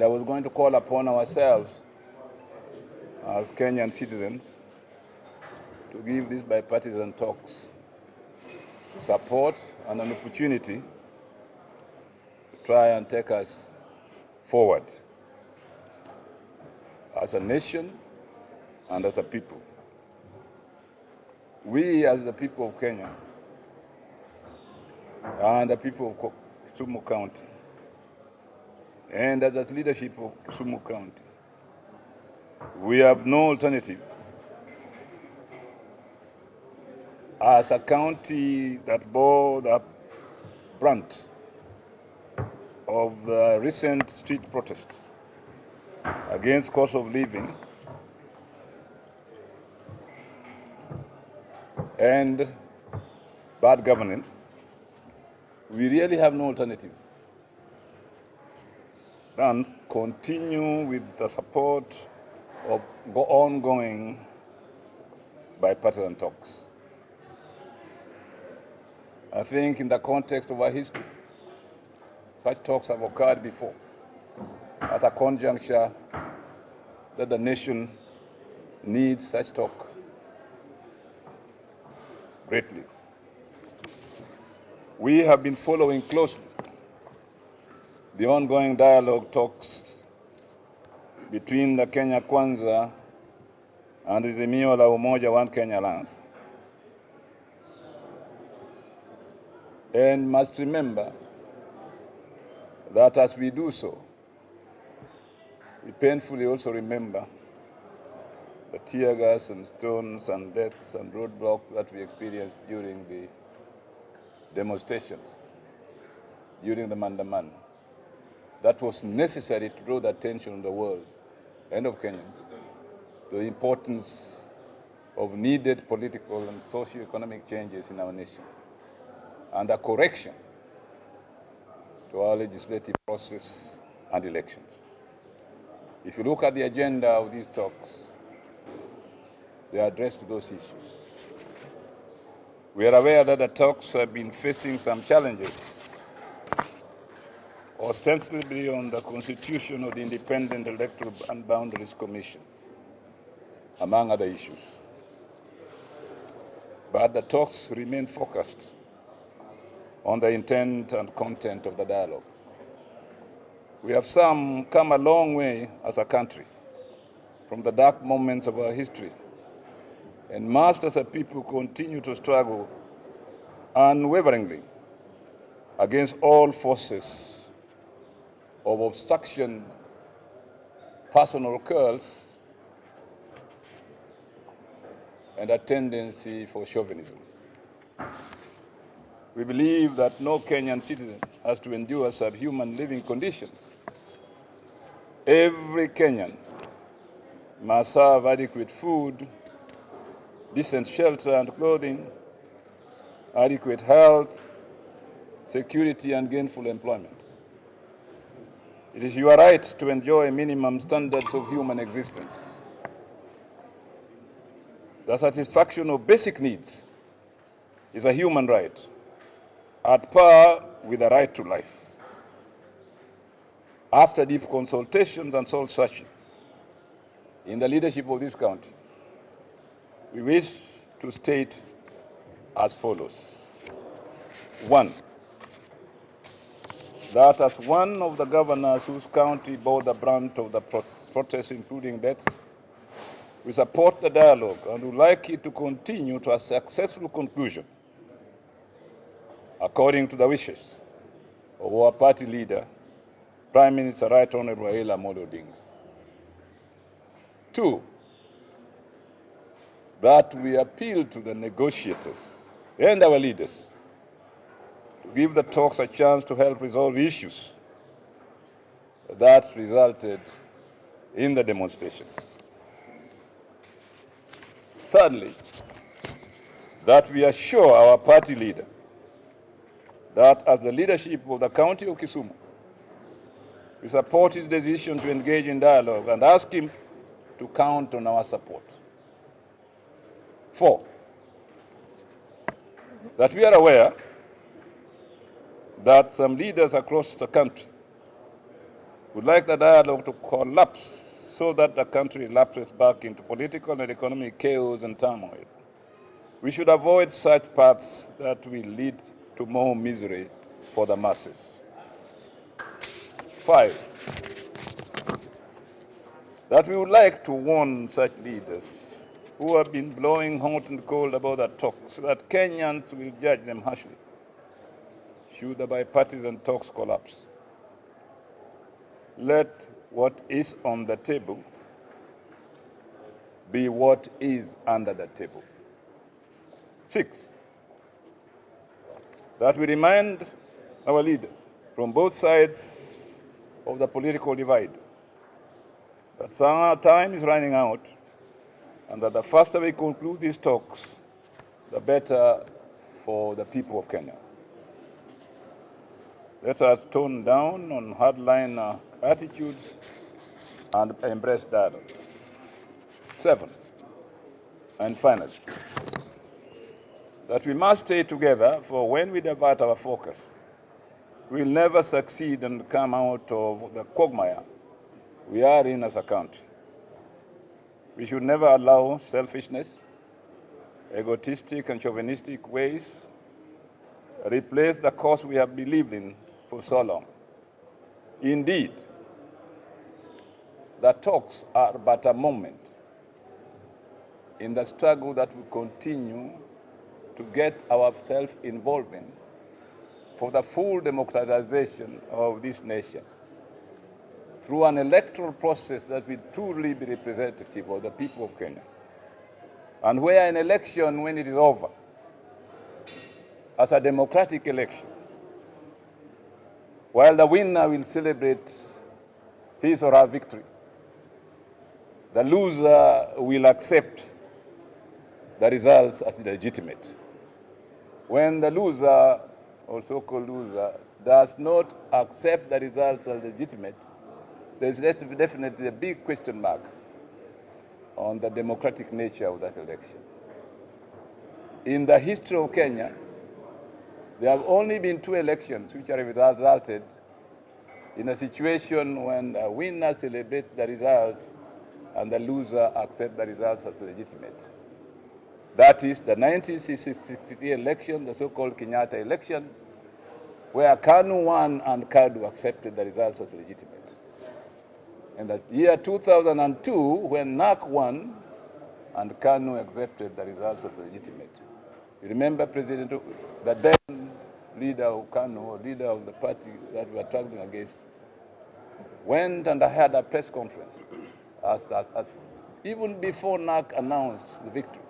I was going to call upon ourselves as Kenyan citizens to give these bipartisan talks support and an opportunity to try and take us forward as a nation and as a people. We, as the people of Kenya and the people of Kisumu County, and as the leadership of Kisumu County, we have no alternative as a county that bore the brunt of the recent street protests against cost of living and bad governance. We really have no alternative than continue with the support of ongoing bipartisan talks. I think in the context of our history, such talks have occurred before at a conjuncture that the nation needs such talk greatly. We have been following closely the ongoing dialogue talks between the Kenya Kwanza and the Azimio la Umoja One Kenya Alliance. And must remember that as we do so, we painfully also remember the tear gas and stones and deaths and roadblocks that we experienced during the demonstrations, during the Mandaman. That was necessary to draw the attention of the world and of Kenyans to the importance of needed political and socio-economic changes in our nation and a correction to our legislative process and elections. If you look at the agenda of these talks, they are addressed to those issues. We are aware that the talks have been facing some challenges, ostensibly on the constitution of the Independent Electoral and Boundaries Commission, among other issues. But the talks remain focused on the intent and content of the dialogue. We have come a long way as a country from the dark moments of our history, and must as a people continue to struggle unwaveringly against all forces of obstruction, personal curls, and a tendency for chauvinism. We believe that no Kenyan citizen has to endure subhuman living conditions. Every Kenyan must have adequate food, decent shelter and clothing, adequate health, security, and gainful employment. It is your right to enjoy minimum standards of human existence. The satisfaction of basic needs is a human right, at par with the right to life. After deep consultations and soul searching in the leadership of this county, we wish to state as follows. One, that as one of the governors whose county bore the brunt of the protests, including deaths, we support the dialogue and would like it to continue to a successful conclusion according to the wishes of our party leader, Prime Minister Right Honorable Raila Amolo Odinga. Two, that we appeal to the negotiators and our leaders to give the talks a chance to help resolve issues that resulted in the demonstration. Thirdly, that we assure our party leader that as the leadership of the County of Kisumu, we support his decision to engage in dialogue and ask him to count on our support. Four, that we are aware that some leaders across the country would like the dialogue to collapse so that the country lapses back into political and economic chaos and turmoil. We should avoid such paths that will lead to more misery for the masses. 5, that we would like to warn such leaders who have been blowing hot and cold about the talks that Kenyans will judge them harshly should the bipartisan talks collapse. Let what is on the table be what is under the table. 6, that we remind our leaders from both sides of the political divide that some time is running out and that the faster we conclude these talks, the better for the people of Kenya. Let us tone down on hardline attitudes and embrace dialogue. 7, and finally, that we must stay together, for when we divert our focus, we'll never succeed and come out of the quagmire we are in as a country. We should never allow selfishness, egotistic and chauvinistic ways replace the cause we have believed in for so long. Indeed, the talks are but a moment in the struggle that we continue to get ourselves involved in for the full democratization of this nation through an electoral process that will truly be representative of the people of Kenya. And where an election, when it is over, as a democratic election, while the winner will celebrate his or her victory, the loser will accept the results as legitimate. When the loser, or so-called loser, does not accept the results as legitimate, there's definitely a big question mark on the democratic nature of that election. In the history of Kenya, there have only been 2 elections which have resulted in a situation when the winner celebrates the results and the loser accepts the results as legitimate. That is the 1963 election, the so-called Kenyatta election, where KANU won and KADU accepted the results as legitimate. In the year 2002, when NAC won and KANU accepted the results as legitimate. You remember the then leader of KANU, or leader of the party that we were struggling against, went and had a press conference as even before NAC announced the victory,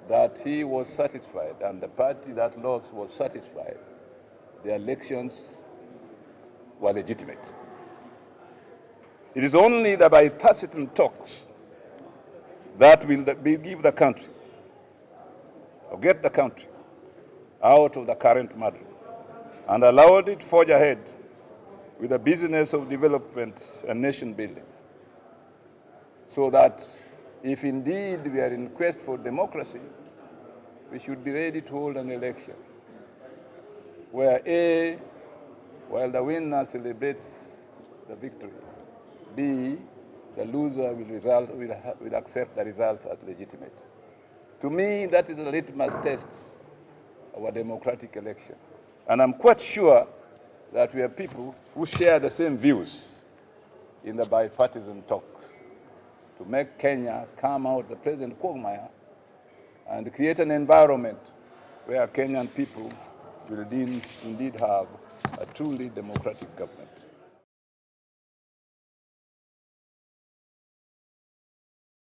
that he was satisfied and the party that lost was satisfied the elections were legitimate. It is only the bipartisan talks that will give the country, or get the country out of the current muddle and allow it to forge ahead with the business of development and nation building. So that if indeed we are in quest for democracy, we should be ready to hold an election where A, while the winner celebrates the victory, B, the loser will accept the results as legitimate. To me, that is a litmus test of a democratic election. And I'm quite sure that we have people who share the same views in the bipartisan talk to make Kenya come out of the present quagmire and create an environment where Kenyan people will indeed have a truly democratic government.